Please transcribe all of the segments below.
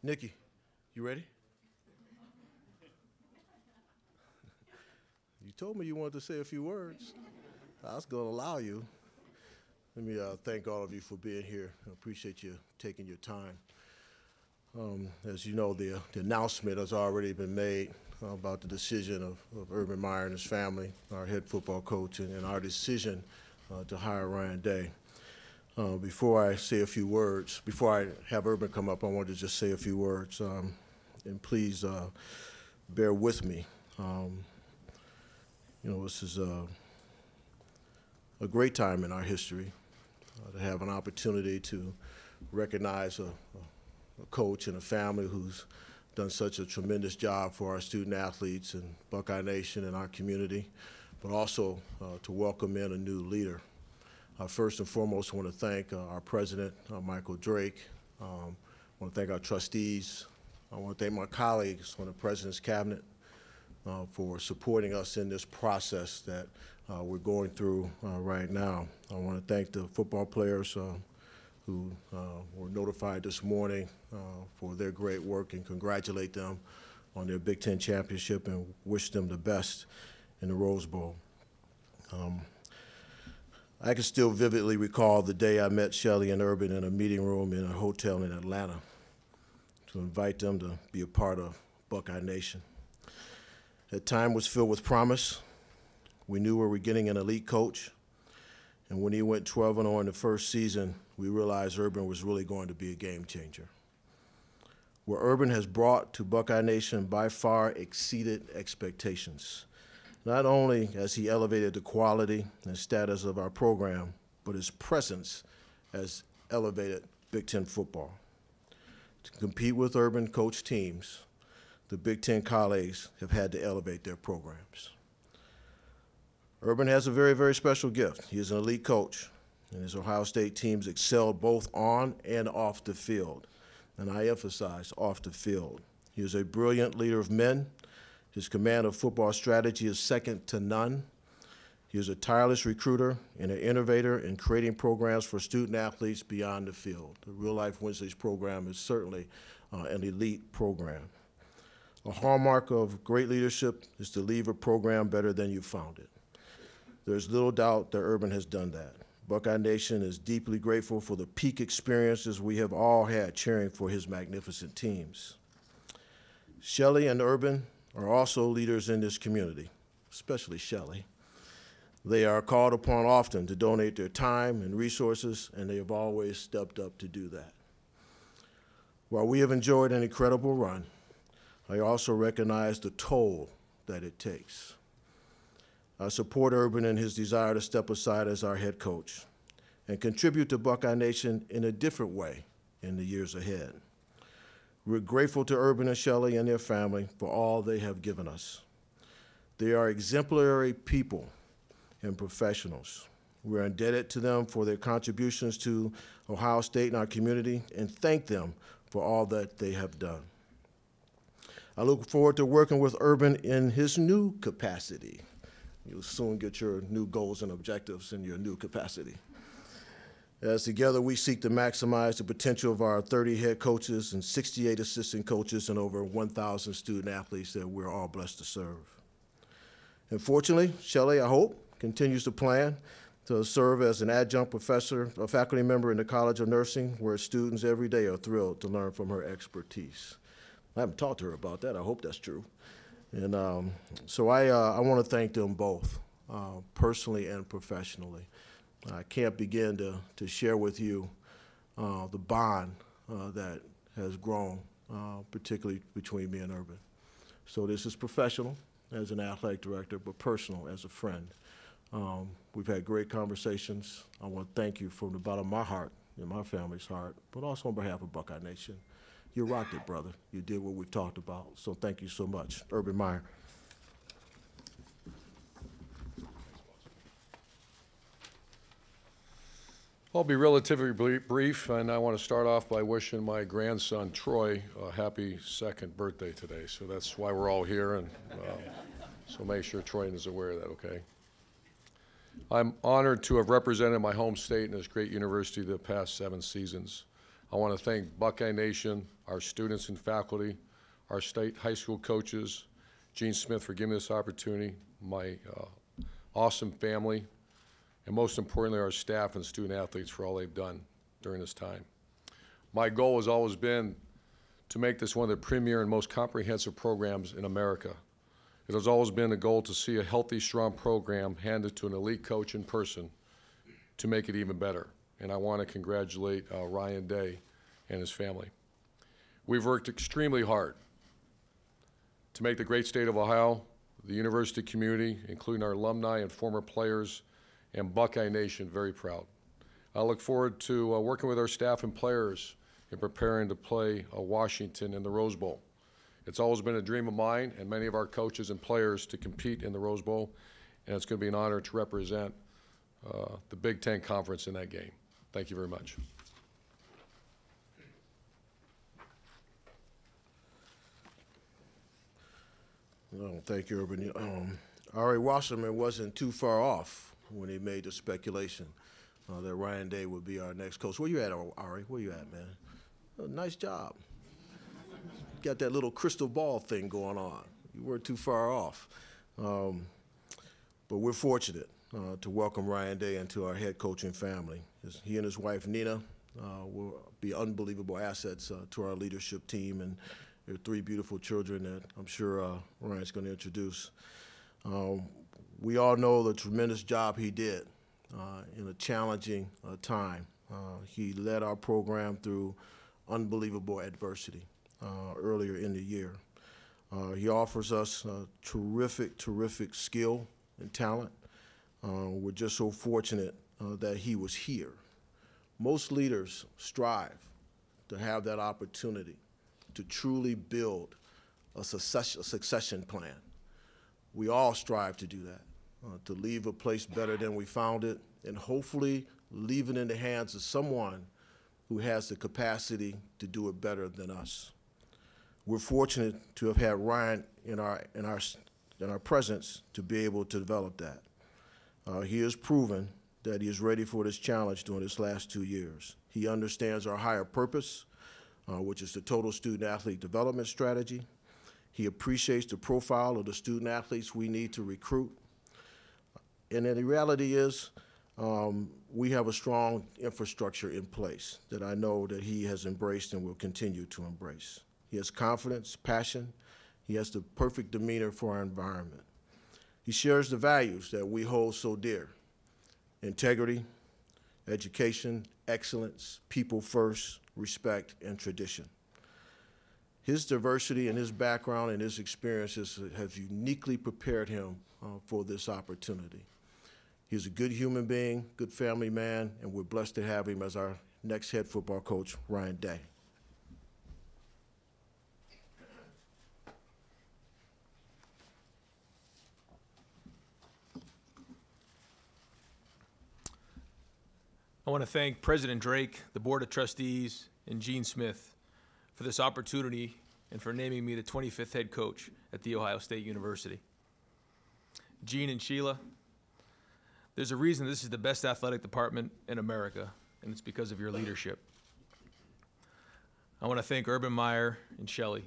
Nikki, you ready? You told me you wanted to say a few words. I was going to allow you. Let me thank all of you for being here. I appreciate you taking your time. As you know, the announcement has already been made about the decision of Urban Meyer and his family, our head football coach, and our decision to hire Ryan Day. Before I say a few words, before I have Urban come up, I want to just say a few words. And please bear with me. You know, this is a great time in our history to have an opportunity to recognize a coach and a family who's done such a tremendous job for our student athletes and Buckeye Nation and our community, but also to welcome in a new leader. First and foremost, I want to thank our president, Michael Drake. I want to thank our trustees. I want to thank my colleagues on the president's cabinet for supporting us in this process that we're going through right now. I want to thank the football players who were notified this morning for their great work and congratulate them on their Big Ten championship and wish them the best in the Rose Bowl. I can still vividly recall the day I met Shelley and Urban in a meeting room in a hotel in Atlanta to invite them to be a part of Buckeye Nation. That time was filled with promise. We knew we were getting an elite coach, and when he went 12-0 in the first season, we realized Urban was really going to be a game changer. What Urban has brought to Buckeye Nation by far exceeded expectations. Not only has he elevated the quality and status of our program, but his presence has elevated Big Ten football. To compete with Urban coach teams, the Big Ten colleagues have had to elevate their programs. Urban has a very, very special gift. He is an elite coach, and his Ohio State teams excelled both on and off the field, and I emphasize off the field. He is a brilliant leader of men. His command of football strategy is second to none. He is a tireless recruiter and an innovator in creating programs for student athletes beyond the field. The Real Life Wednesdays program is certainly an elite program. A hallmark of great leadership is to leave a program better than you found it. There's little doubt that Urban has done that. Buckeye Nation is deeply grateful for the peak experiences we have all had cheering for his magnificent teams. Shelley and Urban are also leaders in this community, especially Shelley. They are called upon often to donate their time and resources, and they have always stepped up to do that. While we have enjoyed an incredible run, I also recognize the toll that it takes. I support Urban in his desire to step aside as our head coach and contribute to Buckeye Nation in a different way in the years ahead. We're grateful to Urban and Shelley and their family for all they have given us. They are exemplary people and professionals. We're indebted to them for their contributions to Ohio State and our community, and thank them for all that they have done. I look forward to working with Urban in his new capacity. You'll soon get your new goals and objectives in your new capacity. As together we seek to maximize the potential of our 30 head coaches and 68 assistant coaches and over 1,000 student athletes that we're all blessed to serve. And fortunately, Shelley, I hope, continues to plan to serve as an adjunct professor, a faculty member in the College of Nursing, where students every day are thrilled to learn from her expertise. I haven't talked to her about that. I hope that's true. And so I want to thank them both, personally and professionally. I can't begin to share with you the bond that has grown, particularly between me and Urban. So this is professional as an athletic director, but personal as a friend. We've had great conversations. I want to thank you from the bottom of my heart and my family's heart, but also on behalf of Buckeye Nation. You rocked it, brother. You did what we've talked about, so thank you so much. Urban Meyer. I'll be relatively brief, and I want to start off by wishing my grandson, Troy, a happy second birthday today. So that's why we're all here, and so make sure Troy is aware of that, okay? I'm honored to have represented my home state in this great university the past 7 seasons. I want to thank Buckeye Nation, our students and faculty, our state high school coaches, Gene Smith for giving me this opportunity, my awesome family, and most importantly, our staff and student athletes for all they've done during this time. My goal has always been to make this one of the premier and most comprehensive programs in America. It has always been a goal to see a healthy, strong program handed to an elite coach in person to make it even better. And I want to congratulate Ryan Day and his family. We've worked extremely hard to make the great state of Ohio, the university community, including our alumni and former players, and Buckeye Nation very proud. I look forward to working with our staff and players in preparing to play Washington in the Rose Bowl. It's always been a dream of mine and many of our coaches and players to compete in the Rose Bowl, and it's going to be an honor to represent the Big Ten Conference in that game. Thank you very much. Oh, thank you, Urban. Ari Wasserman wasn't too far off when he made the speculation that Ryan Day would be our next coach. Where you at, Ari? Where you at, man? Nice job. Got that little crystal ball thing going on. You weren't too far off. But we're fortunate to welcome Ryan Day into our head coaching family. He and his wife, Nina, will be unbelievable assets to our leadership team, and there are 3 beautiful children that I'm sure Ryan's going to introduce. We all know the tremendous job he did in a challenging time. He led our program through unbelievable adversity earlier in the year. He offers us terrific skill and talent. We're just so fortunate that he was here. Most leaders strive to have that opportunity to truly build a succession plan. We all strive to do that, to leave a place better than we found it, and hopefully leave it in the hands of someone who has the capacity to do it better than us. We're fortunate to have had Ryan in our presence to be able to develop that. He has proven that he is ready for this challenge during his last 2 years. He understands our higher purpose, which is the total student-athlete development strategy. He appreciates the profile of the student-athletes we need to recruit. And then the reality is, we have a strong infrastructure in place that I know that he has embraced and will continue to embrace. He has confidence, passion. He has the perfect demeanor for our environment. He shares the values that we hold so dear: integrity, education, excellence, people first, respect, and tradition. His diversity and his background and his experiences have uniquely prepared him for this opportunity. He's a good human being, good family man, and we're blessed to have him as our next head football coach, Ryan Day. I want to thank President Drake, the Board of Trustees, and Gene Smith for this opportunity and for naming me the 25th head coach at The Ohio State University. Gene and Sheila, there's a reason this is the best athletic department in America, and it's because of your leadership. I want to thank Urban Meyer and Shelley.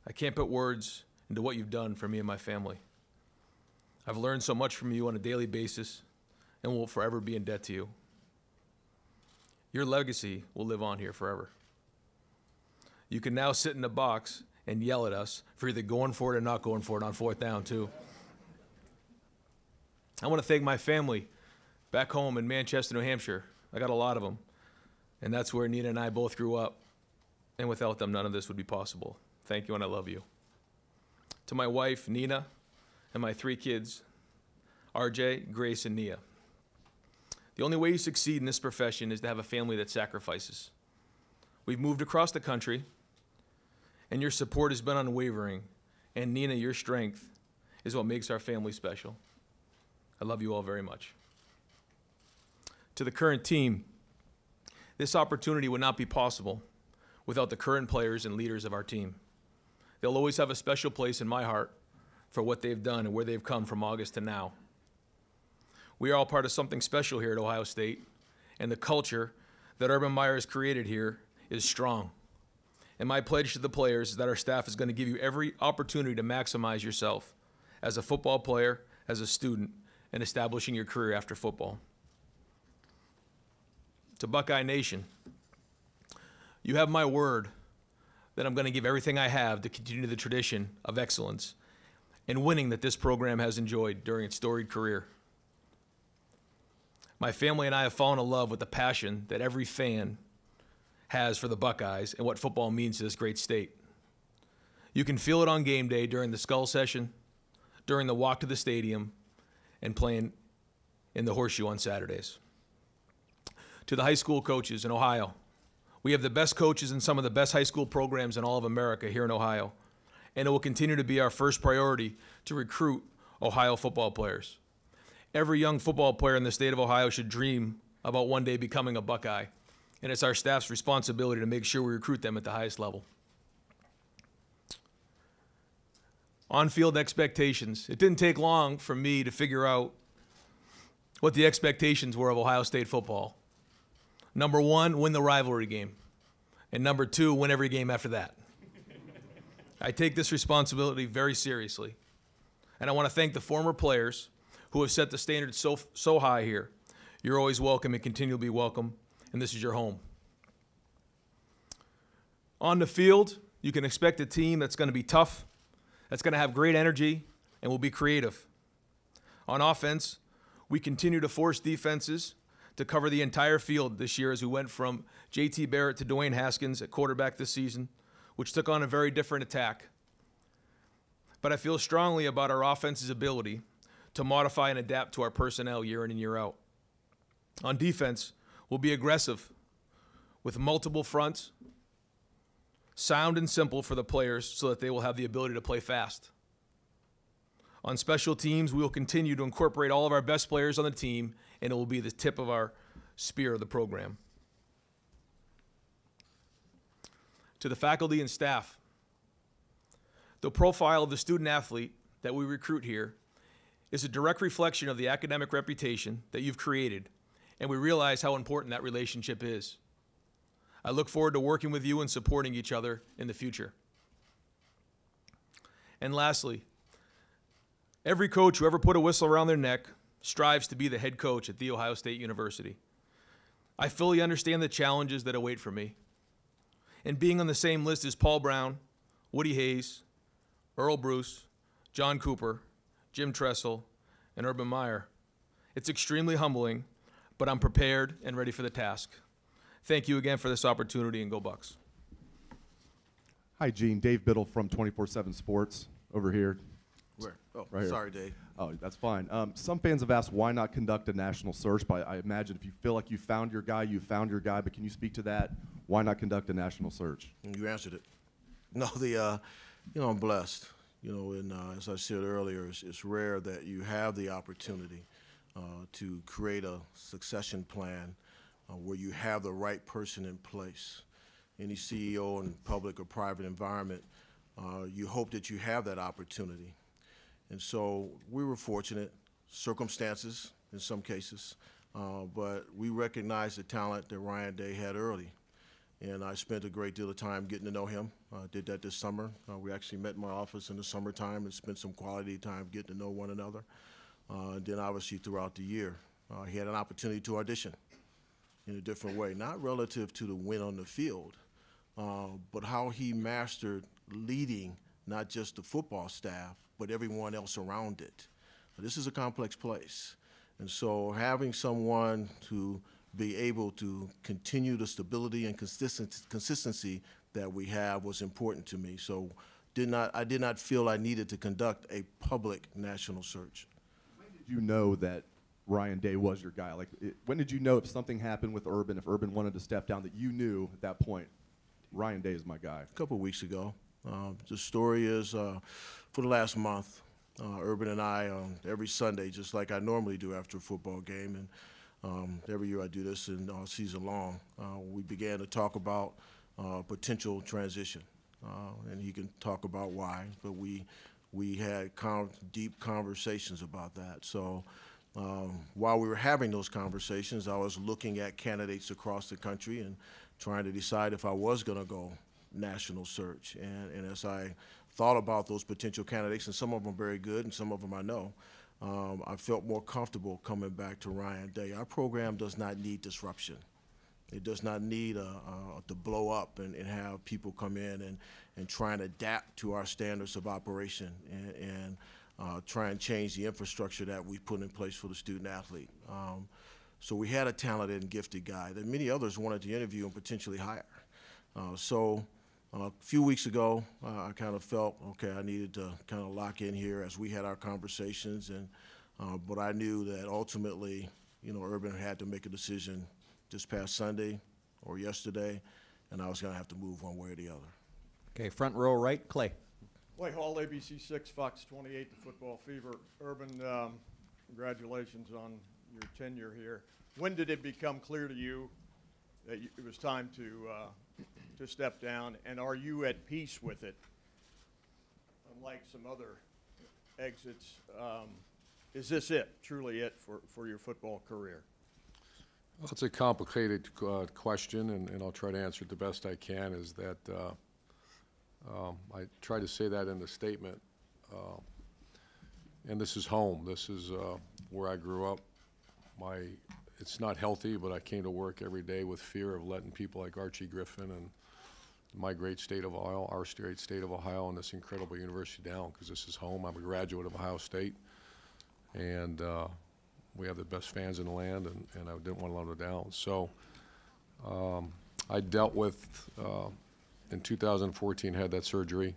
I can't put words into what you've done for me and my family. I've learned so much from you on a daily basis and will forever be in debt to you. Your legacy will live on here forever. You can now sit in the box and yell at us for either going for it or not going for it on 4th down, too. I want to thank my family back home in Manchester, New Hampshire. I got a lot of them, and that's where Nina and I both grew up, and without them, none of this would be possible. Thank you, and I love you. To my wife, Nina, and my 3 kids, RJ, Grace, and Nia. The only way you succeed in this profession is to have a family that sacrifices. We've moved across the country, and your support has been unwavering. And Nina, your strength is what makes our family special. I love you all very much. To the current team, this opportunity would not be possible without the current players and leaders of our team. They'll always have a special place in my heart for what they've done and where they've come from August to now. We are all part of something special here at Ohio State, and the culture that Urban Meyer has created here is strong. And my pledge to the players is that our staff is going to give you every opportunity to maximize yourself as a football player, as a student, and establishing your career after football. To Buckeye Nation, you have my word that I'm going to give everything I have to continue the tradition of excellence and winning that this program has enjoyed during its storied career. My family and I have fallen in love with the passion that every fan has for the Buckeyes and what football means to this great state. You can feel it on game day during the skull session, during the walk to the stadium, and playing in the horseshoe on Saturdays. To the high school coaches in Ohio, we have the best coaches in some of the best high school programs in all of America here in Ohio, and it will continue to be our first priority to recruit Ohio football players. Every young football player in the state of Ohio should dream about one day becoming a Buckeye, and it's our staff's responsibility to make sure we recruit them at the highest level. On-field expectations. It didn't take long for me to figure out what the expectations were of Ohio State football. Number one, win the rivalry game. And number two, win every game after that. I take this responsibility very seriously. And I want to thank the former players who have set the standard so high here. You're always welcome and continue to be welcome, and this is your home. On the field, you can expect a team that's going to be tough, that's going to have great energy, and will be creative. On offense, we continue to force defenses to cover the entire field this year as we went from J.T. Barrett to Dwayne Haskins at quarterback this season, which took on a very different attack. But I feel strongly about our offense's ability to modify and adapt to our personnel year in and year out. On defense, we'll be aggressive with multiple fronts, sound and simple for the players so that they will have the ability to play fast. On special teams, we will continue to incorporate all of our best players on the team, and it will be the tip of our spear of the program. To the faculty and staff, the profile of the student athlete that we recruit here is a direct reflection of the academic reputation that you've created, and we realize how important that relationship is. I look forward to working with you and supporting each other in the future. And lastly, every coach who ever put a whistle around their neck strives to be the head coach at The Ohio State University. I fully understand the challenges that await for me. And being on the same list as Paul Brown, Woody Hayes, Earl Bruce, John Cooper, Jim Tressel, and Urban Meyer, it's extremely humbling, but I'm prepared and ready for the task. Thank you again for this opportunity, and go Bucks. Hi, Gene. Dave Biddle from 24/7 Sports over here. Where? Oh, Right here. sorry, Dave. Oh, that's fine. Some fans have asked why not conduct a national search, but I imagine if you feel like you found your guy, you found your guy, but can you speak to that? Why not conduct a national search? You answered it. No, I'm blessed. And as I said earlier, it's rare that you have the opportunity to create a succession plan where you have the right person in place. Any CEO in public or private environment, you hope that you have that opportunity. And so we were fortunate, circumstances in some cases, but we recognized the talent that Ryan Day had early. And I spent a great deal of time getting to know him. I did that this summer. We actually met in my office in the summertime and spent some quality time getting to know one another. And then obviously throughout the year, he had an opportunity to audition in a different way, not relative to the win on the field, but how he mastered leading not just the football staff, but everyone else around it. This is a complex place. And so having someone to be able to continue the stability and consistency that we have was important to me. So I did not feel I needed to conduct a public national search. When did you know that Ryan Day was your guy? When did you know if something happened with Urban, if Urban wanted to step down, that you knew at that point, Ryan Day is my guy? A couple of weeks ago. The story is for the last month, Urban and I, every Sunday, just like I normally do after a football game, and every year I do this and all season long, we began to talk about potential transition. And he can talk about why, but we had deep conversations about that. So While we were having those conversations, I was looking at candidates across the country and trying to decide if I was going to go national search. And as I thought about those potential candidates, and some of them very good and some of them I know, I felt more comfortable coming back to Ryan Day. Our program does not need disruption. It does not need to blow up and have people come in and try and adapt to our standards of operation and try and change the infrastructure that we put in place for the student athlete. So we had a talented and gifted guy that many others wanted to interview and potentially hire. So a few weeks ago, I kind of felt, okay, I needed to kind of lock in here as we had our conversations, and but I knew that ultimately, you know, Urban had to make a decision this past Sunday or yesterday, and I was going to have to move one way or the other. Okay, front row right, Clay. Clay Hall, ABC 6, Fox 28, the Football Fever. Urban, congratulations on your tenure here. When did it become clear to you that it was time to step down, and are you at peace with it? Unlike some other exits, is this it, truly it for your football career? Well, it's a complicated question, and I'll try to answer it the best I can, is that I try to say that in the statement. And this is home. This is where I grew up. It's not healthy, but I came to work every day with fear of letting people like Archie Griffin and my great state of Ohio, our great state of Ohio, and this incredible university down, because this is home. I'm a graduate of Ohio State, and we have the best fans in the land, and I didn't want to let them down. So I dealt with, in 2014, had that surgery,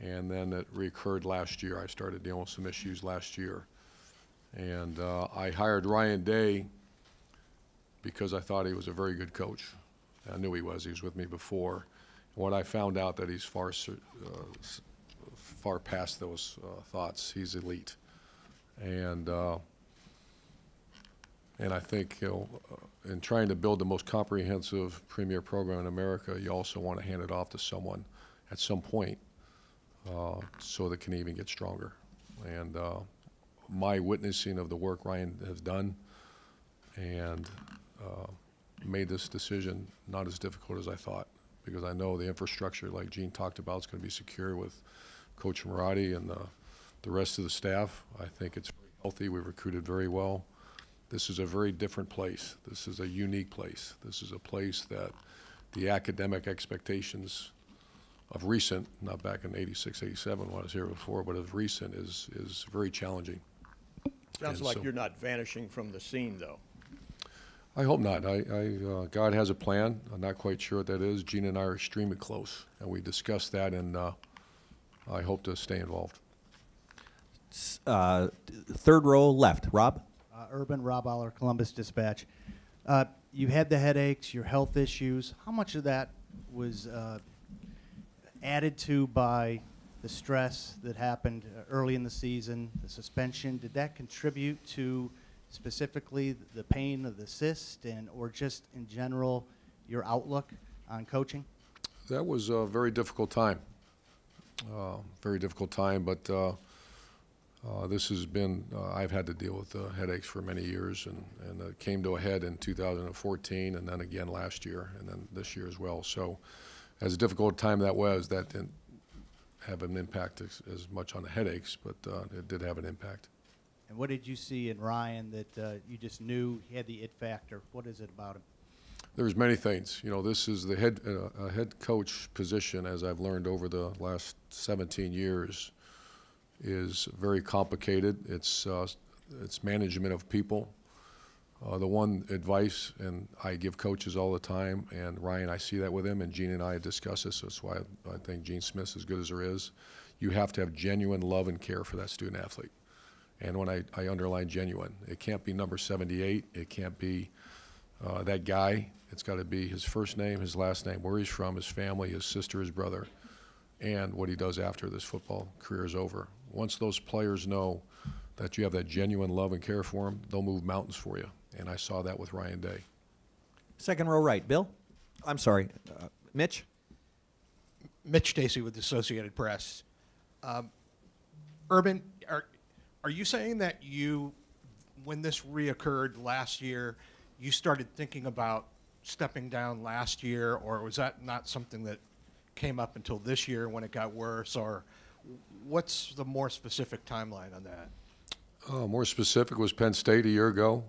and then it recurred last year. I started dealing with some issues last year. And I hired Ryan Day because I thought he was a very good coach. I knew he was with me before. And when I found out that he's far past those thoughts, he's elite. And I think, you know, in trying to build the most comprehensive premier program in America, you also want to hand it off to someone at some point so that it can even get stronger. And my witnessing of the work Ryan has done and made this decision not as difficult as I thought, because I know the infrastructure, like Gene talked about, is going to be secure with Coach Marotti and the rest of the staff. I think it's very healthy. We've recruited very well. This is a very different place. This is a unique place. This is a place that the academic expectations of recent, not back in 86, 87 when I was here before, but of recent is very challenging. Sounds And like so, you're not vanishing from the scene, though. I hope not. God has a plan. I'm not quite sure what that is. Gene and I are extremely close, and we discussed that, and I hope to stay involved. Third row left, Rob. Urban, Rob Aller, Columbus Dispatch. You had the headaches, your health issues. How much of that was added to by the stress that happened early in the season, the suspension? Did that contribute to specifically the pain of the cyst, or just in general your outlook on coaching? That was a very difficult time. But this has been, I've had to deal with headaches for many years, and it came to a head in 2014, and then again last year, and then this year as well. So as difficult a time that was, that didn't have an impact as much on the headaches, but it did have an impact. And what did you see in Ryan that you just knew he had the it factor? What is it about him? There's many things. You know, this is the head coach position, as I've learned over the last 17 years, is very complicated. It's management of people. The one advice, and I give coaches all the time, and Ryan, I see that with him, and Gene and I discuss this. That's why I think Gene Smith's as good as there is. You have to have genuine love and care for that student athlete. And when I underline genuine, it can't be number 78. It can't be that guy. It's got to be his first name, his last name, where he's from, his family, his sister, his brother, and what he does after this football career is over. Once those players know that you have that genuine love and care for them, they'll move mountains for you. And I saw that with Ryan Day. Second row right, Bill. I'm sorry, Mitch. Mitch Stacy with the Associated Press. Urban, are you saying that you when this reoccurred last year, you started thinking about stepping down last year, or was that not something that came up until this year when it got worse, or what's the more specific timeline on that? More specific was Penn State a year ago.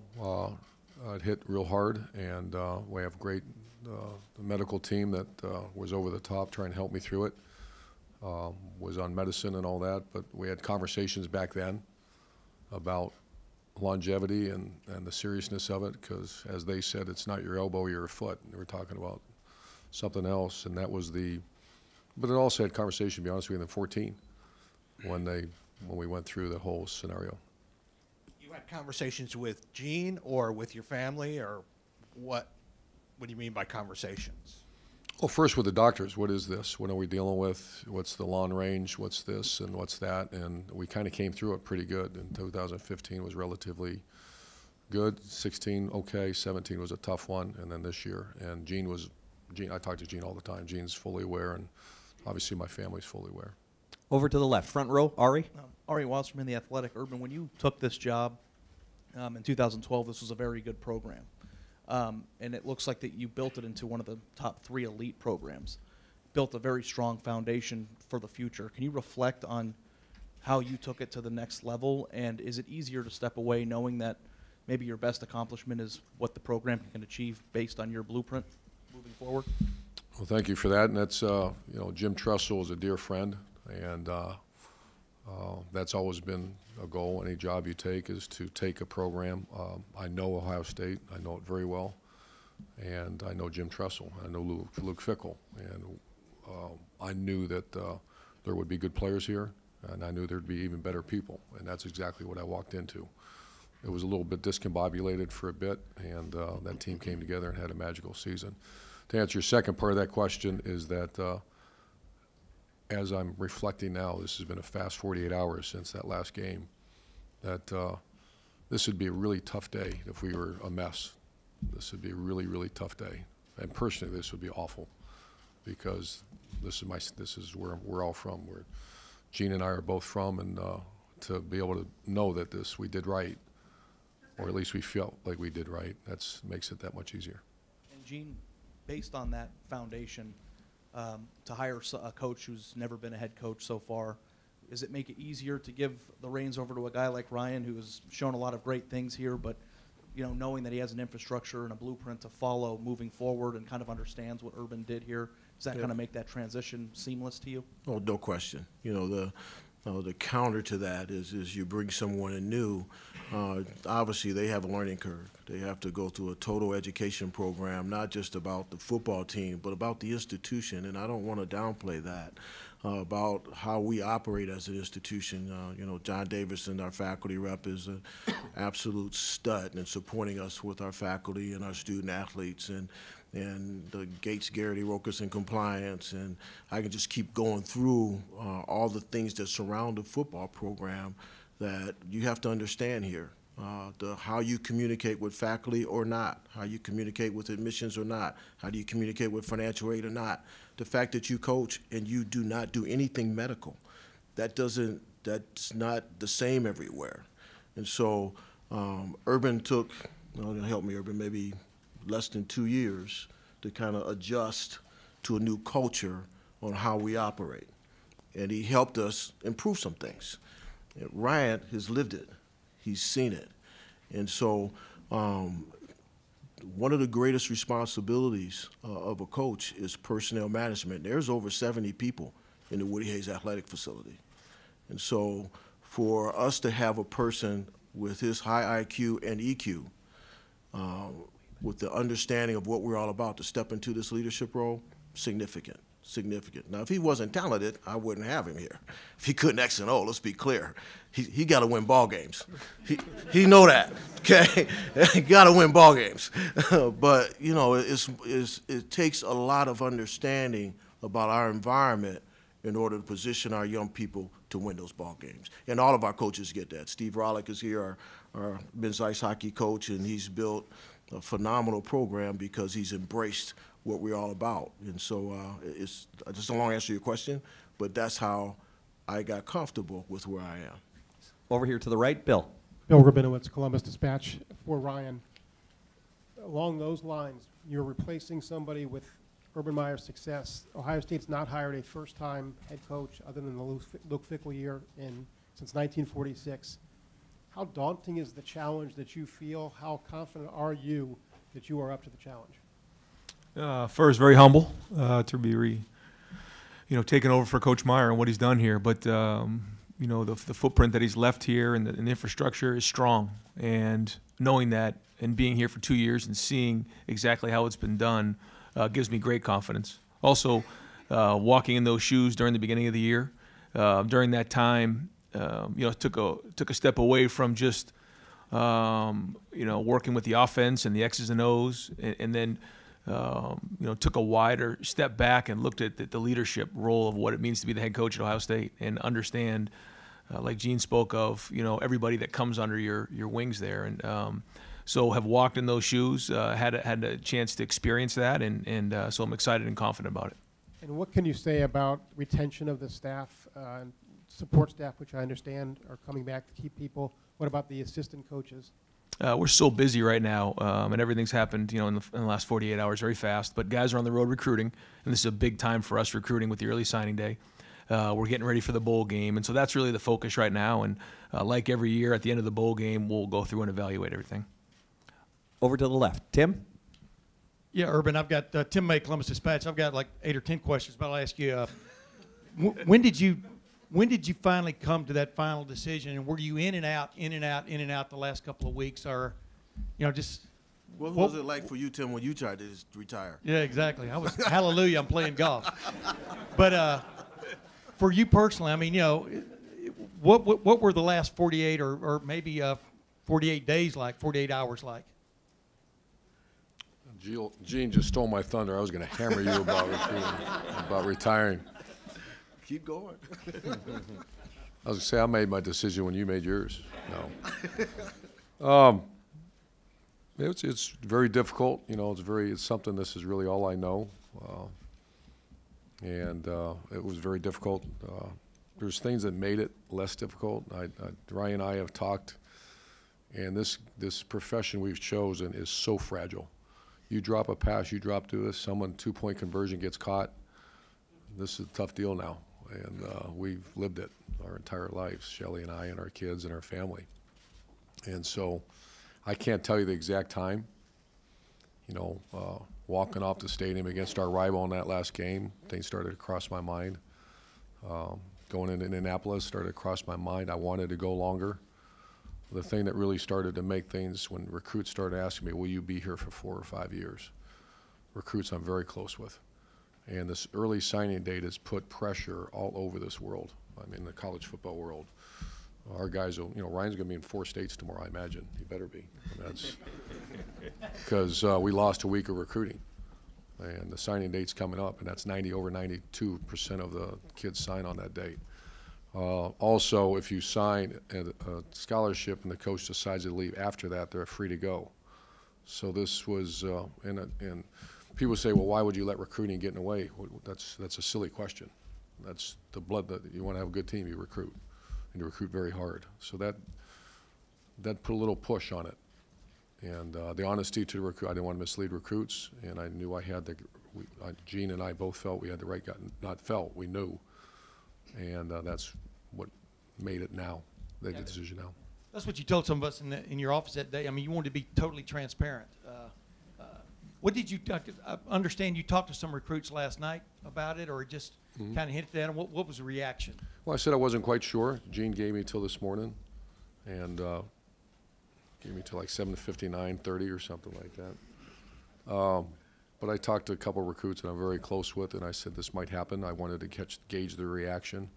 It hit real hard, and we have great the medical team that was over the top trying to help me through it. Was on medicine and all that, but we had conversations back then about longevity and the seriousness of it, because as they said, it's not your elbow, your foot. They were talking about something else, and that was but it also had conversation, to be honest with you, in 2014 when we went through the whole scenario. You had conversations with Gene or with your family, or what do you mean by conversations? Well, first with the doctors, what is this? What are we dealing with? What's the long range? What's this and what's that? And we kind of came through it pretty good. And 2015 was relatively good. 16, okay. 17 was a tough one. And then this year. And Gene, I talk to Gene all the time. Gene's fully aware, and obviously my family's fully aware. Over to the left, front row, Ari. Ari Wasserman, The Athletic. Urban, when you took this job in 2012, this was a very good program. And it looks like that you built it into one of the top 3 elite programs, built a very strong foundation for the future. Can you reflect on how you took it to the next level, and is it easier to step away knowing that maybe your best accomplishment is what the program can achieve based on your blueprint moving forward? Well, thank you for that. And that's, Jim Tressel is a dear friend, and that's always been a goal. Any job you take is to take a program. I know Ohio State. I know it very well. And I know Jim Tressel. I know Luke Fickell. And I knew that there would be good players here, and I knew there'd be even better people. And that's exactly what I walked into. It was a little bit discombobulated for a bit, and that team came together and had a magical season. To answer your second part of that question is that as I'm reflecting now, this has been a fast 48 hours since that last game, that this would be a really tough day if we were a mess. This would be a really, really tough day. And personally, this would be awful, because this is where we're all from, where Gene and I are both from, and to be able to know that we did right, or at least we felt like we did right, makes it that much easier. And Gene, based on that foundation, to hire a coach who's never been a head coach so far, does it make it easier to give the reins over to a guy like Ryan, who has shown a lot of great things here, but knowing that he has an infrastructure and a blueprint to follow moving forward and kind of understands what Urban did here, does that kind of make that transition seamless to you? Oh, no question. The counter to that is you bring someone in new. Obviously, they have a learning curve. They have to go through a total education program, not just about the football team, but about the institution. And I don't want to downplay that, about how we operate as an institution. John Davison, our faculty rep, is an absolute stud in supporting us with our faculty and our student athletes, and the Gates, Garrity, Rokas, and compliance, and I can just keep going through all the things that surround the football program that you have to understand here. How you communicate with faculty or not, how you communicate with admissions or not, how do you communicate with financial aid or not. The fact that you coach and you do not do anything medical, that's not the same everywhere. And so Urban took, help me, Urban, maybe less than 2 years to kind of adjust to a new culture on how we operate. And he helped us improve some things. And Ryan has lived it. He's seen it. And so one of the greatest responsibilities of a coach is personnel management. There's over 70 people in the Woody Hayes Athletic Facility. And so for us to have a person with his high IQ and EQ, with the understanding of what we're all about, to step into this leadership role, significant. Now, if he wasn't talented, I wouldn't have him here. If he couldn't X and O, let's be clear. He got to win ball games. He know that, okay? He got to win ball games. But, it takes a lot of understanding about our environment in order to position our young people to win those ball games. And all of our coaches get that. Steve Rollick is here, our men's ice hockey coach, and he's built a phenomenal program because he's embraced what we're all about. And so it's just a long answer to your question, but that's how I got comfortable with where I am. Over here to the right, Bill. Bill Rabinowitz, Columbus Dispatch. For Ryan, along those lines, you're replacing somebody with Urban Meyer's success. Ohio State's not hired a first-time head coach other than the Luke Fickell year since 1946. How daunting is the challenge that you feel? How confident are you that you are up to the challenge? First, very humble to be, taking over for Coach Meyer and what he's done here. But the footprint that he's left here and the infrastructure is strong. And knowing that and being here for 2 years and seeing exactly how it's been done gives me great confidence. Also, walking in those shoes during the beginning of the year, during that time, took a step away from just working with the offense and the X's and O's, and then took a wider step back and looked at the leadership role of what it means to be the head coach at Ohio State and understand, like Gene spoke of, everybody that comes under your wings there, and so have walked in those shoes, had a chance to experience that, and so I'm excited and confident about it. And what can you say about retention of the staff, support staff, which I understand are coming back to keep people? What about the assistant coaches? We're so busy right now, and everything's happened, in the last 48 hours very fast. But guys are on the road recruiting, and this is a big time for us recruiting with the early signing day. We're getting ready for the bowl game, and so that's really the focus right now. And like every year, at the end of the bowl game, we'll go through and evaluate everything. Over to the left, Tim. Yeah, Urban, I've got Tim May, Columbus Dispatch. I've got like 8 or 10 questions, but I'll ask you, when did you finally come to that final decision, and were you in and out the last couple of weeks, or, just? What was it like for you, Tim, when you tried to just retire? Yeah, exactly. I was hallelujah. I'm playing golf, but for you personally, I mean, what were the last 48 or maybe 48 days like, 48 hours like? Gene just stole my thunder. I was going to hammer you about retiring. Keep going. I was going to say I made my decision when you made yours. No. It's very difficult. It's something. This is really all I know, and it was very difficult. There's things that made it less difficult. Ryan and I have talked, and this profession we've chosen is so fragile. You drop a pass, you drop to us, someone 2-point conversion gets caught. This is a tough deal now, and we've lived it our entire lives, Shelley and I and our kids and our family. And so I can't tell you the exact time. Walking off the stadium against our rival in that last game, things started to cross my mind. Going into Indianapolis started to cross my mind. I wanted to go longer. The thing that really started to make things when recruits started asking me, will you be here for 4 or 5 years? Recruits I'm very close with. And this early signing date has put pressure all over this world. I mean, the college football world. Our guys will, Ryan's going to be in 4 states tomorrow, I imagine. He better be. That's because we lost a week of recruiting. And the signing date's coming up, and that's over 92% of the kids sign on that date. Also, if you sign a scholarship and the coach decides to leave after that, they're free to go. So this was, and people say, well, why would you let recruiting get in the way? That's a silly question. That's the blood that you want to have a good team, you recruit, and you recruit very hard. So that put a little push on it. And the honesty to the recruit, I didn't want to mislead recruits, and I knew I had Gene and I both felt we had the right guy, not felt, we knew. And that's what made it now, the decision now. That's what you told some of us in your office that day. I mean, you wanted to be totally transparent. What did you I understand you talked to some recruits last night about it, or just kind of hinted at them? What was the reaction? Well, I said I wasn't quite sure. Gene gave me till this morning, and gave me till like 7:59:30 or something like that. But I talked to a couple of recruits that I'm very close with, and I said this might happen. I wanted to gauge their reaction,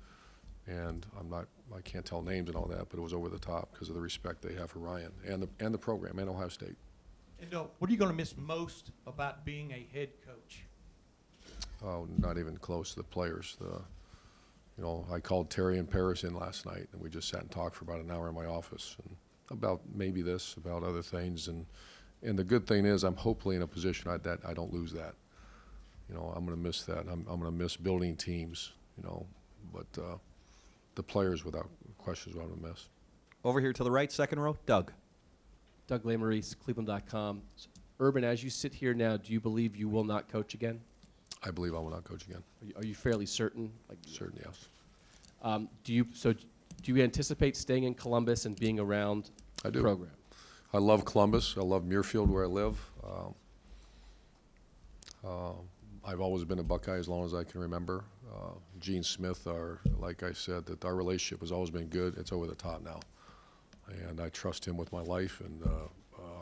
and I can't tell names and all that, but it was over the top because of the respect they have for Ryan and the program and Ohio State. And what are you going to miss most about being a head coach? Oh, not even close. The players. I called Terry and Paris in last night, and we just sat and talked for about an hour in my office and about maybe this, about other things, and the good thing is I'm hopefully in a position that I don't lose that. I'm going to miss that. I'm going to miss building teams. But the players, without question, is what I'm going to miss. Over here to the right, second row, Doug. Doug Lamarice, Cleveland.com. Urban, as you sit here now, do you believe you will not coach again? I believe I will not coach again. Are you fairly certain? Certain, yes. Do you anticipate staying in Columbus and being around I the do. program? I love Columbus. I love Muirfield, where I live. I've always been a Buckeye as long as I can remember. Gene Smith, like I said, that our relationship has always been good. It's over the top now. And I trust him with my life, and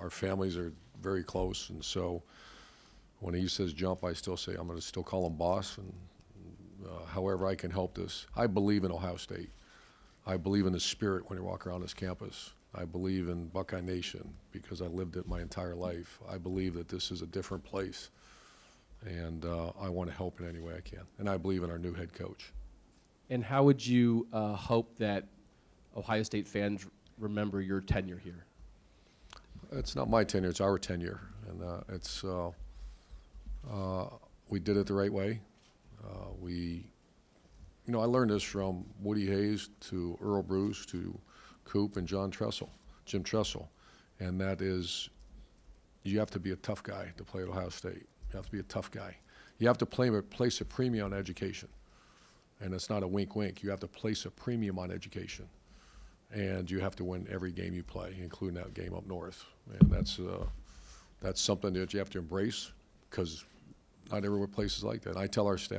our families are very close. And so when he says jump, I still say I'm going to still call him boss, and however I can help this. I believe in Ohio State. I believe in the spirit when you walk around this campus. I believe in Buckeye Nation because I lived it my entire life. I believe that this is a different place, and I want to help in any way I can. And I believe in our new head coach. And how would you hope that Ohio State fans remember your tenure here? It's not my tenure, it's our tenure. And we did it the right way. I learned this from Woody Hayes to Earl Bruce to Coop and Jim Tressel. And that is, you have to be a tough guy to play at Ohio State. You have to be a tough guy. You have to place a premium on education. And it's not a wink-wink. You have to place a premium on education. And you have to win every game you play, including that game up north. And that's something that you have to embrace, because not every place is like that. I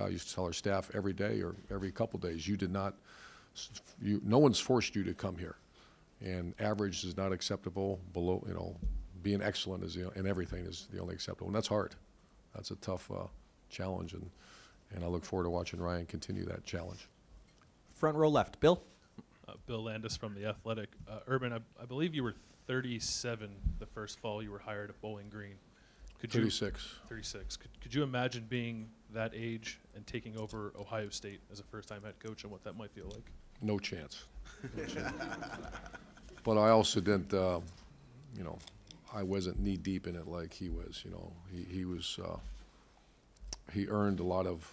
used to tell our staff every day or every couple days, no one's forced you to come here. And average is not acceptable. Being excellent in everything is the only acceptable. And that's hard. That's a tough challenge. And I look forward to watching Ryan continue that challenge. Front row left, Bill. Bill Landis from The Athletic. Urban, I believe you were 37 the first fall you were hired at Bowling Green. 36. 36. Could you imagine being that age and taking over Ohio State as a first-time head coach and what that might feel like? No chance. No chance. But I also didn't, I wasn't knee-deep in it like he was. He earned a lot of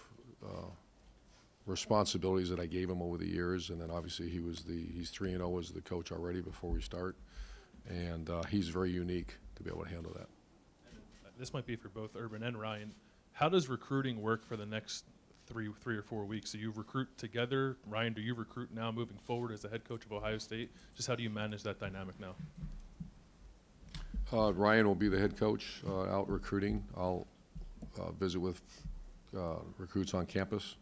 responsibilities that I gave him over the years, and then obviously he's 3-0 as the coach already before we start, and he's very unique to be able to handle that. This might be for both Urban and Ryan. How does recruiting work for the next three or 4 weeks? Do you recruit together? Ryan, do you recruit now moving forward as the head coach of Ohio State? Just how do you manage that dynamic now? Ryan will be the head coach out recruiting. I'll visit with recruits on campus,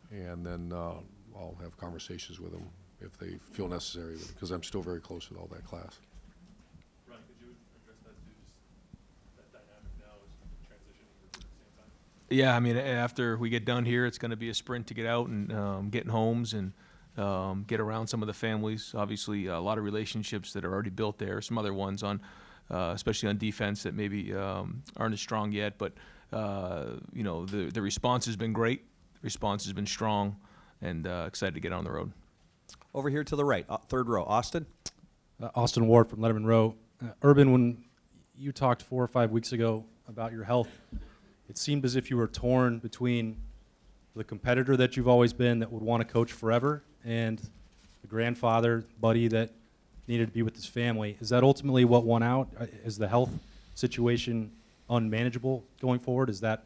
and then I'll have conversations with them if they feel necessary, because I'm still very close with all that class. Ryan, could you address that too, just that dynamic now as transitioning at the same time? Yeah, I mean, after we get done here, it's going to be a sprint to get out and get in homes and get around some of the families. Obviously, a lot of relationships that are already built there. Some other ones on, especially on defense, that maybe aren't as strong yet. But the response has been great. The response has been strong, and excited to get on the road. Over here to the right, third row, Austin. Austin Ward from Letterman Row. Urban, when you talked 4 or 5 weeks ago about your health, it seemed as if you were torn between the competitor that you've always been that would want to coach forever and the grandfather, buddy that needed to be with his family. Is that ultimately what won out? Is the health situation unmanageable going forward? Is that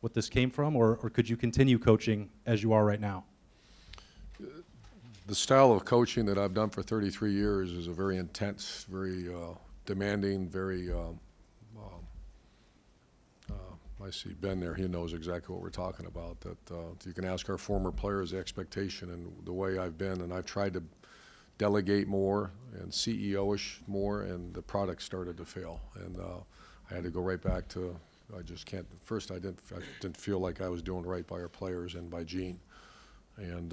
what this came from, or could you continue coaching as you are right now? The style of coaching that I've done for 33 years is a very intense, very demanding, very, I see Ben there, he knows exactly what we're talking about, that you can ask our former players the expectation and the way I've been, and I've tried to delegate more and CEO-ish more, and the product started to fail. And I had to go right back to, I just can't, first I didn't feel like I was doing right by our players and by Gene. And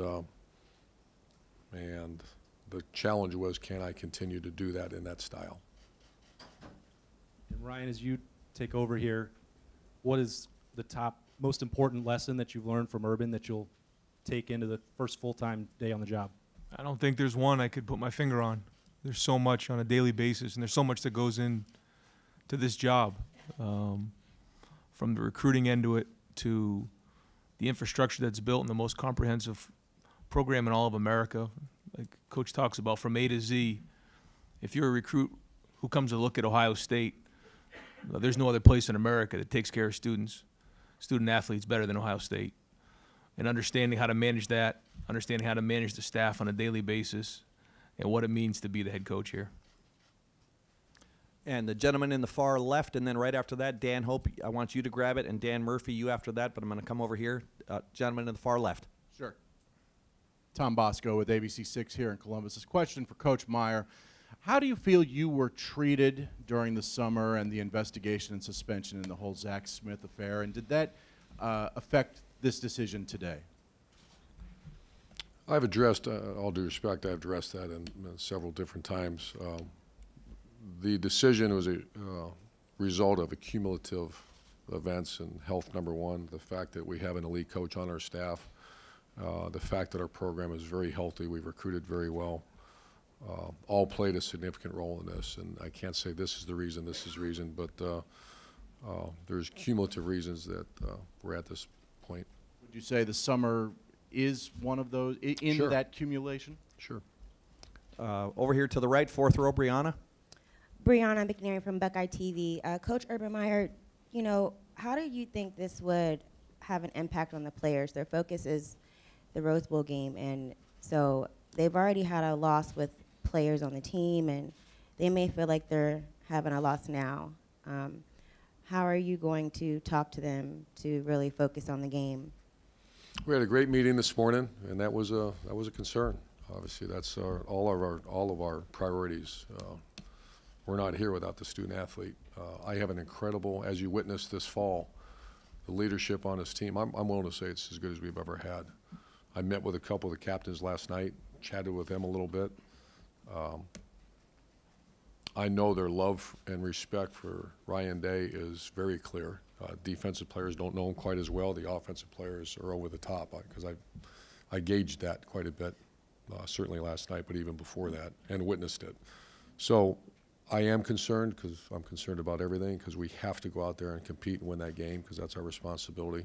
the challenge was, can I continue to do that in that style? And Ryan, as you take over here, what is the most important lesson that you've learned from Urban that you'll take into the first full-time day on the job? I don't think there's one I could put my finger on. There's so much on a daily basis, and there's so much that goes in to this job, from the recruiting end to it to the infrastructure that's built in the most comprehensive program in all of America. Like, Coach talks about from A to Z. If you're a recruit who comes to look at Ohio State, there's no other place in America that takes care of students, student athletes better than Ohio State. And understanding how to manage that, understanding how to manage the staff on a daily basis, and what it means to be the head coach here. And the gentleman in the far left, and then right after that, Dan Hope, I want you to grab it, and Dan Murphy, you after that, but I'm going to come over here. Gentleman in the far left. Sure. Tom Bosco with ABC6 here in Columbus. This question for Coach Meyer. How do you feel you were treated during the summer and the investigation and suspension in the whole Zach Smith affair, and did that affect this decision today? I've addressed, all due respect, I've addressed that in several different times. The decision was a result of accumulative events, and health, number one, the fact that we have an elite coach on our staff, the fact that our program is very healthy, we've recruited very well, all played a significant role in this. And I can't say this is the reason, but there's cumulative reasons that we're at this point. Would you say the summer is one of those, in Sure. that accumulation? Sure. Over here to the right, fourth row, Brianna. Brianna McNary from Buckeye TV. Coach Urban Meyer, you know, how do you think this would have an impact on the players? Their focus is the Rose Bowl game, and so they've already had a loss with players on the team, and they may feel like they're having a loss now. How are you going to talk to them to really focus on the game? We had a great meeting this morning, and that was a concern. Obviously, that's all of our priorities. We're not here without the student athlete. I have an incredible, as you witnessed this fall, the leadership on his team. I'm willing to say it's as good as we've ever had. I met with a couple of the captains last night, chatted with them a little bit. I know their love and respect for Ryan Day is very clear. Defensive players don't know him quite as well. The offensive players are over the top, because I gauged that quite a bit, certainly last night, but even before that, and witnessed it. So I am concerned, because I'm concerned about everything, because we have to go out there and compete and win that game, because that's our responsibility.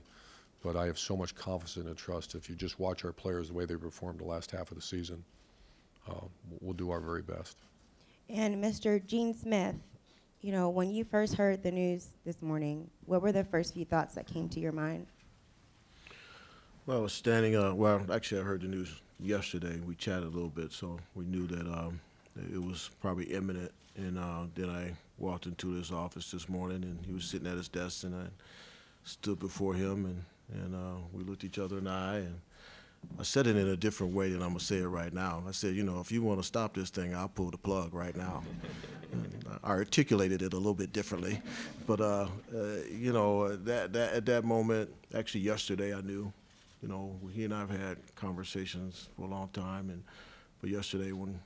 But I have so much confidence and trust. If you just watch our players the way they performed the last half of the season, we'll do our very best. And Mr. Gene Smith, you know, when you first heard the news this morning, what were the first few thoughts that came to your mind? Well, I was standing well, actually I heard the news yesterday. We chatted a little bit, so we knew that it was probably imminent. And then I walked into his office this morning, and he was sitting at his desk, and I stood before him, and we looked each other in the eye, and I said it in a different way than I'm going to say it right now. I said, you know, if you want to stop this thing, I'll pull the plug right now. And I articulated it a little bit differently. But, you know, at that moment, actually yesterday I knew, you know, he and I have had conversations for a long time, but yesterday when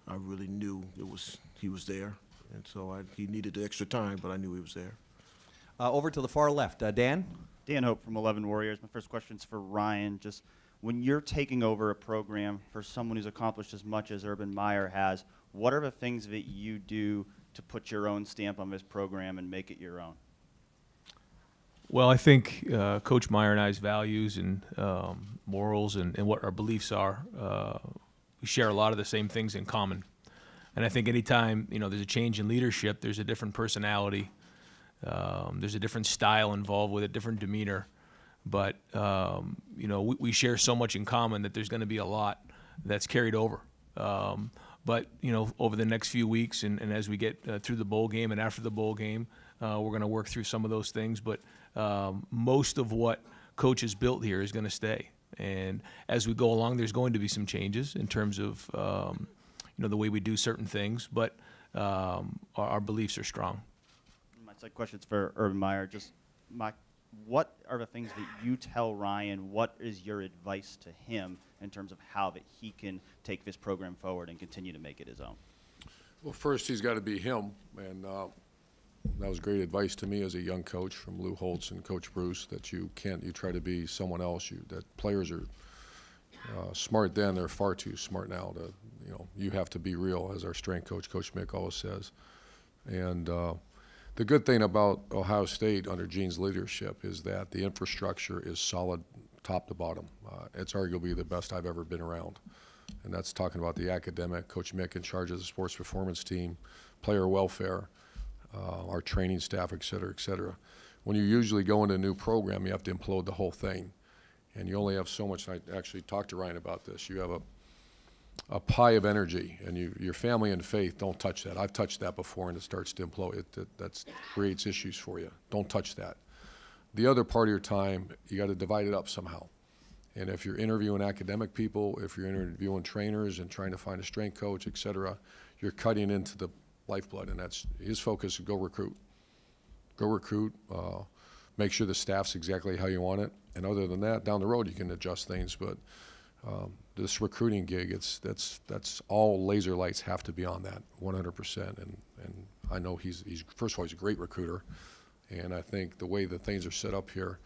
I really knew he was there, and so he needed the extra time, but I knew he was there. Over to the far left, Dan. Dan Hope from 11 Warriors. My first question is for Ryan. Just when you're taking over a program for someone who's accomplished as much as Urban Meyer has, what are the things that you do to put your own stamp on this program and make it your own? Well, I think Coach Meyer and I's values and morals and what our beliefs are, we share a lot of the same things in common. And I think anytime, you know, there's a change in leadership, there's a different personality, there's a different style involved with it, different demeanor. But, you know, we share so much in common that there's going to be a lot that's carried over. But, you know, over the next few weeks and as we get through the bowl game and after the bowl game, we're going to work through some of those things. But most of what Coach has built here is going to stay. And as we go along, there's going to be some changes in terms of, you know, the way we do certain things. But our beliefs are strong. My second question is for Urban Meyer. What are the things that you tell Ryan? What is your advice to him in terms of how that he can take this program forward and continue to make it his own? Well, first he's got to be him, and that was great advice to me as a young coach from Lou Holtz and Coach Bruce, that you try to be someone else. That players are smart then, they're far too smart now. You have to be real, as our strength coach, Coach Mick, always says. And the good thing about Ohio State under Gene's leadership is that the infrastructure is solid top to bottom. It's arguably the best I've ever been around. and that's talking about the academic, Coach Mick in charge of the sports performance team, player welfare, our training staff, et cetera, et cetera. When you usually go into a new program, you have to implode the whole thing. And you only have so much. I actually talked to Ryan about this. You have a pie of energy, and your family and faith, don't touch that. I've touched that before, and it starts to implode. That creates issues for you. Don't touch that. The other part of your time, you got to divide it up somehow. And if you're interviewing academic people, if you're interviewing trainers and trying to find a strength coach, et cetera, you're cutting into the lifeblood, and that's his focus. Go recruit. Go recruit. Make sure the staff's exactly how you want it. And other than that, down the road you can adjust things. But this recruiting gig, that's all laser lights have to be on that 100%. And I know he's first of all, he's a great recruiter, and I think the way that things are set up here,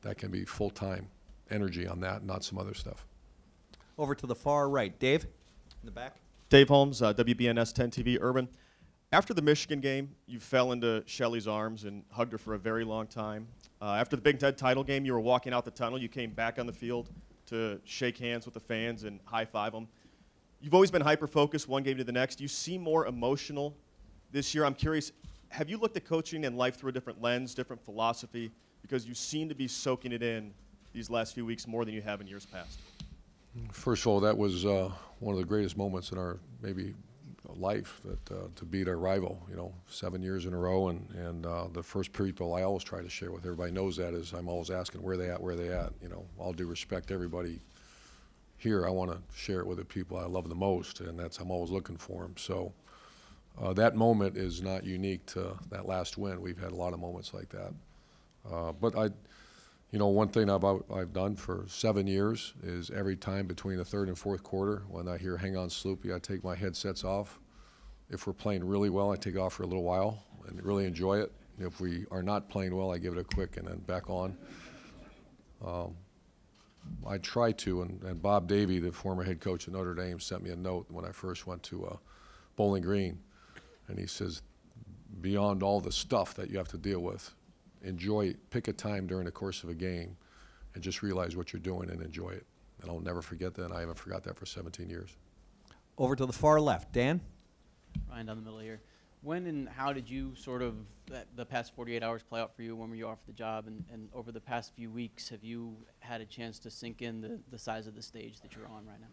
that can be full-time energy on that, not some other stuff. Over to the far right, Dave, in the back. Dave Holmes, WBNS 10 TV Urban. After the Michigan game, you fell into Shelley's arms and hugged her for a very long time. After the Big Ten title game, you were walking out the tunnel. You came back on the field to shake hands with the fans and high-five them. You've always been hyper-focused one game to the next. You seem more emotional this year. I'm curious, have you looked at coaching and life through a different lens, different philosophy? Because you seem to be soaking it in these last few weeks more than you have in years past. First of all, that was one of the greatest moments in our maybe life, that to beat our rival, 7 years in a row, and the first people I always try to share with everybody knows that is I'm always asking where they at, all due respect to everybody here, I want to share it with the people I love the most, and I'm always looking for them. So that moment is not unique to that last win. We've had a lot of moments like that, but one thing I've done for 7 years is every time between the third and fourth quarter, when I hear "Hang on, Sloopy," I take my headsets off. If we're playing really well, I take off for a little while and really enjoy it. If we are not playing well, I give it a quick and then back on. I try to, and Bob Davie, the former head coach of Notre Dame, sent me a note when I first went to Bowling Green, and he says, beyond all the stuff that you have to deal with, pick a time during the course of a game and just realize what you're doing and enjoy it. And I'll never forget that, and I haven't forgot that for 17 years. Over to the far left, Dan. Ryan down the middle here. When and how did you sort of, the past 48 hours play out for you? When were you offered the job? And over the past few weeks, have you had a chance to sink in the size of the stage that you're on right now?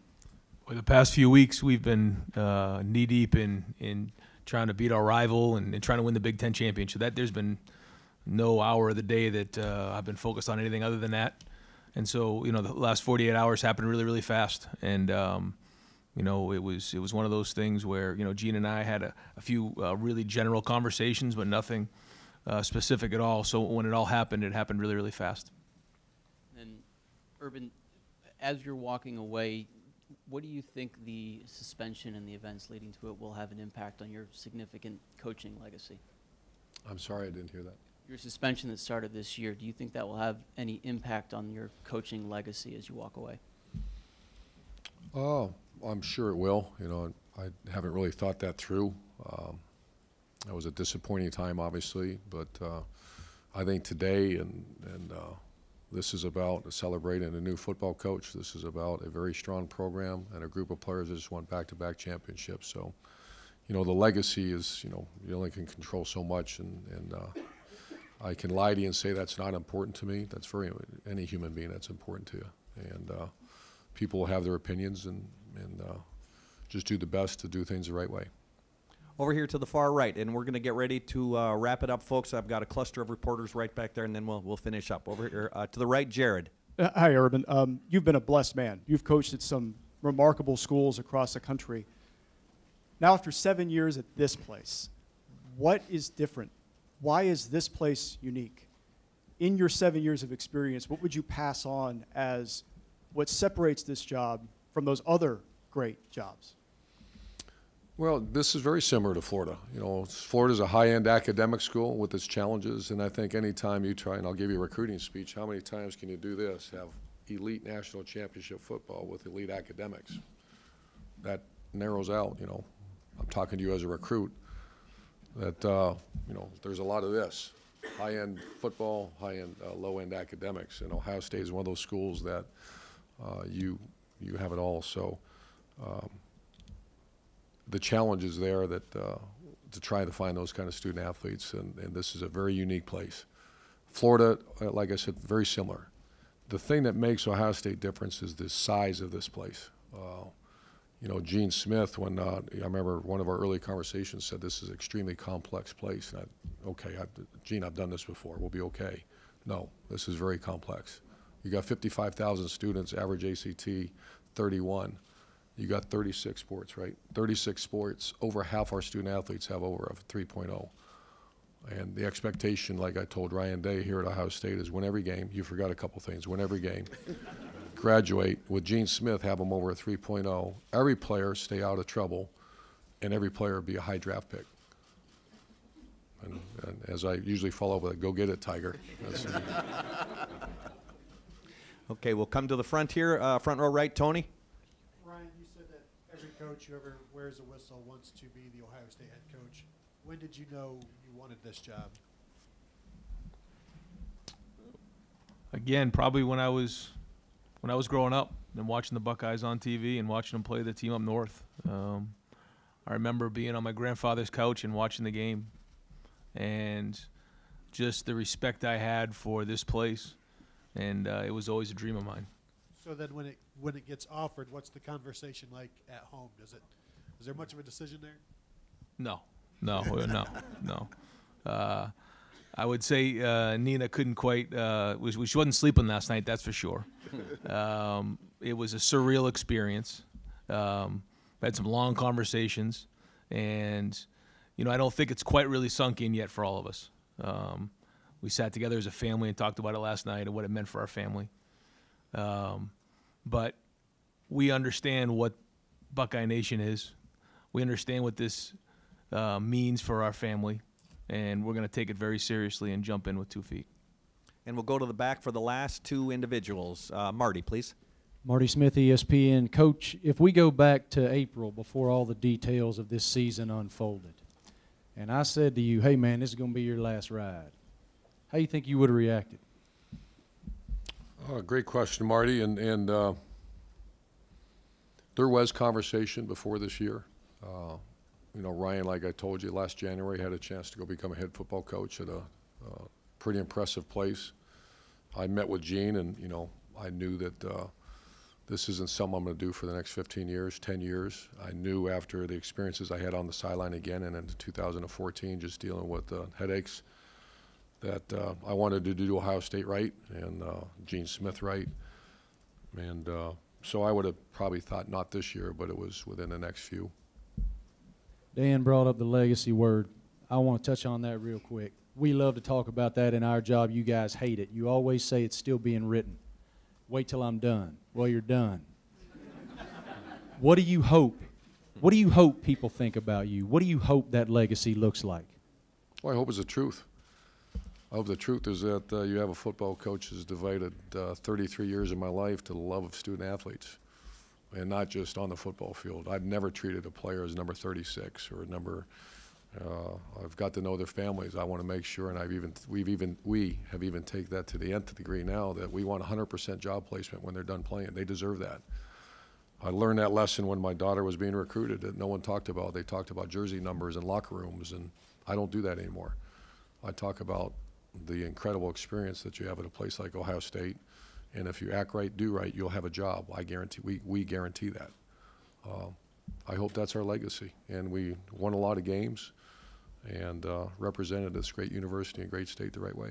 Well, the past few weeks, we've been knee-deep in trying to beat our rival and trying to win the Big Ten championship. There's been no hour of the day that I've been focused on anything other than that. And so, the last 48 hours happened really, really fast. And, it was one of those things where, Gene and I had a few really general conversations, but nothing specific at all. So when it all happened, it happened really, really fast. And Urban, as you're walking away, what do you think the suspension and the events leading to it will have an impact on your significant coaching legacy? I'm sorry, I didn't hear that. Your suspension that started this year, do you think that will have any impact on your coaching legacy as you walk away? Oh, I'm sure it will. I haven't really thought that through. It was a disappointing time, obviously, but I think today and this is about celebrating a new football coach. This is about a very strong program and a group of players that just won back-to-back championships. So, the legacy is, you only can control so much, and I can lie to you and say that's not important to me. That's any human being, that's important to you. And people will have their opinions and just do the best to do things the right way. Over here to the far right, and we're going to get ready to wrap it up, folks. I've got a cluster of reporters right back there, and then we'll finish up. Over here to the right, Jared. Hi, Urban. You've been a blessed man. You've coached at some remarkable schools across the country. Now, after 7 years at this place, what is different? Why is this place unique? In your 7 years of experience, what would you pass on as what separates this job from those other great jobs? Well, this is very similar to Florida. Florida's a high-end academic school with its challenges, and I think any time you try, and I'll give you a recruiting speech, how many times can you do this, have elite national championship football with elite academics? That narrows out, I'm talking to you as a recruit, that, there's a lot of this. High-end football, high-end, low-end academics, and Ohio State is one of those schools that you have it all. So the challenge is there that to try to find those kind of student athletes, and this is a very unique place. Florida, like I said, very similar. The thing that makes Ohio State different is the size of this place. You know, Gene Smith, when I remember one of our early conversations said this is an extremely complex place. And okay, Gene, I've done this before. We'll be okay. No, this is very complex. You got 55,000 students, average ACT 31. You got 36 sports, right? 36 sports. Over half our student athletes have over a 3.0. And the expectation, like I told Ryan Day here at Ohio State, is win every game. You forgot a couple things. Win every game. Graduate. With Gene Smith, have them over a 3.0. Every player stay out of trouble, and every player be a high draft pick. And as I usually follow up with, go get it, Tiger. Okay, we'll come to the front here, front row right, Tony. Ryan, you said that every coach who ever wears a whistle wants to be the Ohio State head coach. When did you know you wanted this job? Again, probably when I was growing up and watching the Buckeyes on TV and watching them play the team up north. I remember being on my grandfather's couch and watching the game, and just the respect I had for this place, and it was always a dream of mine. So then when it gets offered, what's the conversation like at home? Is there much of a decision there? No. I would say Nina couldn't quite. She wasn't sleeping last night, that's for sure. It was a surreal experience. We had some long conversations, and I don't think it's quite really sunk in yet for all of us. We sat together as a family and talked about it last night and what it meant for our family. But we understand what Buckeye Nation is. We understand what this means for our family, and we're going to take it very seriously and jump in with 2 feet. And we'll go to the back for the last two individuals. Marty, please. Marty Smith, ESPN. Coach, if we go back to April before all the details of this season unfolded, and I said to you, hey, man, this is going to be your last ride, how do you think you would have reacted? Great question, Marty. And there was conversation before this year. Ryan, like I told you, last January had a chance to go become a head football coach at a pretty impressive place. I met with Gene, and, I knew that this isn't something I'm going to do for the next 15 years, 10 years. I knew after the experiences I had on the sideline again and in 2014, just dealing with headaches, that I wanted to do Ohio State right and Gene Smith right. And so I would have probably thought not this year, but it was within the next few. Dan brought up the legacy word. I want to touch on that real quick. We love to talk about that in our job. You guys hate it. You always say it's still being written. Wait till I'm done. Well, you're done. What do you hope? What do you hope people think about you? What do you hope that legacy looks like? Well, I hope it's the truth. I hope the truth is that you have a football coach who's devoted 33 years of my life to the love of student athletes, and not just on the football field. I've never treated a player as number 36 or number. I've got to know their families. I want to make sure, and we have even taken that to the nth degree now, that we want 100% job placement when they're done playing. They deserve that. I learned that lesson when my daughter was being recruited that no one talked about. They talked about jersey numbers and locker rooms, and I don't do that anymore. I talk about the incredible experience that you have at a place like Ohio State, and if you act right, do right, you'll have a job. I guarantee. We guarantee that. I hope that's our legacy, and we won a lot of games and represented this great university and great state the right way.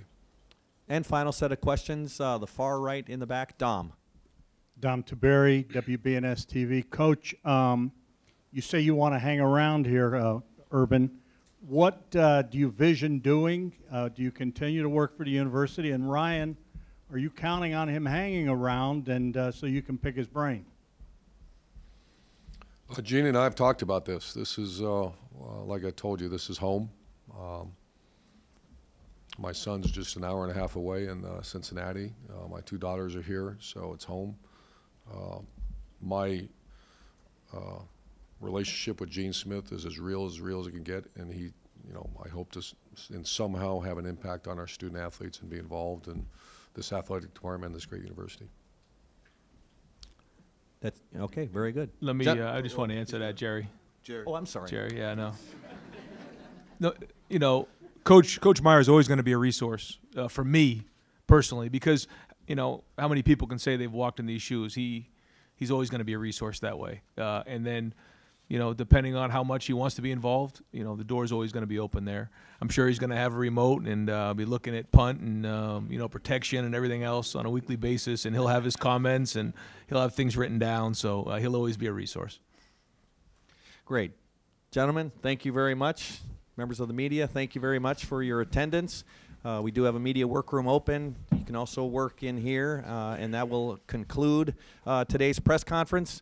And final set of questions, the far right in the back, Dom. Dom Tiberi, WBNS TV. Coach, you say you want to hang around here, Urban. What do you vision doing? Do you continue to work for the university? And Ryan, are you counting on him hanging around and so you can pick his brain? Gene and I have talked about this. This is, like I told you, this is home. My son's just an hour and a half away in Cincinnati. My 2 daughters are here, so it's home. My relationship with Gene Smith is as real as it can get, and he, I hope to somehow have an impact on our student athletes and be involved in this athletic department and this great university. That's okay. Very good. Let me. I just want to answer that, Jerry. Jerry. Oh, I'm sorry. Jerry. Yeah, no. No, you know, Coach Meyer is always going to be a resource for me personally, because you know how many people can say they've walked in these shoes. He's always going to be a resource that way. And then, you know, depending on how much he wants to be involved, you know, the door's always going to be open there. I'm sure he's going to have a remote and be looking at punt and, you know, protection and everything else on a weekly basis, and he'll have his comments and he'll have things written down, so he'll always be a resource. Great. Gentlemen, thank you very much. Members of the media, thank you very much for your attendance. We do have a media workroom open. You can also work in here, and that will conclude today's press conference.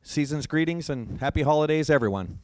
Season's greetings and happy holidays, everyone.